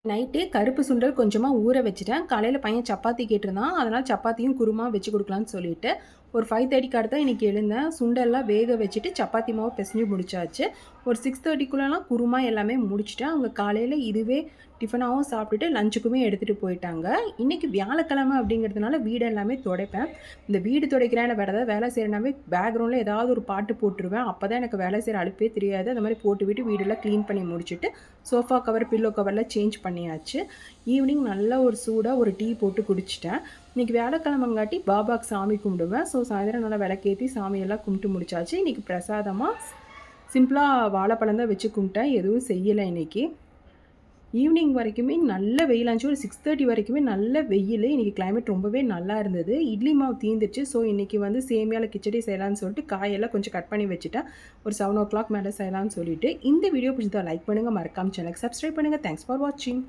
நைட்டே கருப்பு சுண்டல் கொஞ்சமாக ஊற வச்சுட்டேன். காலையில் பையன் சப்பாத்தி கேட்டிருந்தான். அதனால் சப்பாத்தியும் குருமா வச்சு கொடுக்கலான்னு சொல்லிட்டு ஒரு 5:30க்கு அடுத்து இன்றைக்கி எழுந்தேன். சுண்டெல்லாம் வேக வச்சுட்டு சப்பாத்தி மாவு பிசைஞ்சு முடிச்சாச்சு. ஒரு 6:30க்குள்ளலாம் குருமா எல்லாமே முடிச்சுட்டேன். அவங்க காலையில் இதுவே டிஃபனாகவும் சாப்பிட்டுட்டு லஞ்சுக்குமே எடுத்துகிட்டு போயிட்டாங்க. இன்றைக்கி வியாழக்கிழமை அப்படிங்கிறதுனால வீடு எல்லாமே துடைப்பேன். இந்த வீடு துடைக்கிறேன் இல்லை வேறு ஏதாவது வேலை செய்கிறேனாவே பேக்ரவுண்டில் ஏதாவது ஒரு பாட்டு போட்டுருவேன். அப்போ தான் எனக்கு வேலை செய்கிற அலுப்பே தெரியாது. அந்த மாதிரி போட்டு விட்டு வீடெல்லாம் க்ளீன் பண்ணி முடிச்சுட்டு சோஃபா கவர் பில்லோ கவர்லாம் சேஞ்ச் பண்ணியாச்சு. ஈவினிங் நல்ல ஒரு சூடாக ஒரு டீ போட்டு குடிச்சிட்டேன். இன்றைக்கி வியாழக்கிழமங்காட்டி பாபாக்கு சாமி கும்பிடுவேன். ஸோ சாயந்தரம் நல்லா விளக்கேற்றி சாமியெல்லாம் கும்பிட்டு முடிச்சாச்சு. இன்றைக்கி பிரசாதமாக சிம்பிளாக வாழைப்பழம் தான் வச்சு கும்பிட்டேன். எதுவும் செய்யலை இன்றைக்கி. ஈவினிங் வரைக்குமே நல்ல வெயிலாச்சு. ஒரு 6:30 வரைக்குமே நல்ல வெயில். இன்றைக்கி கிளைமேட் ரொம்பவே நல்லா இருந்தது. இட்லி மாவு தீர்ந்துச்சு. ஸோ இன்றைக்கி வந்து சேமியாவில் கிச்சடி செய்யலான்னு சொல்லிட்டு காயெல்லாம் கொஞ்சம் கட் பண்ணி வச்சுட்டேன். ஒரு 7 o'clock மேலே செய்யலான்னு சொல்லிட்டு. இந்த வீடியோ பிடிச்சதா லைக் பண்ணுங்கள், மறக்காம சேனலுக்கு சப்ஸ்கிரைப் பண்ணுங்கள். தேங்க்ஸ் ஃபார் வாட்சிங்.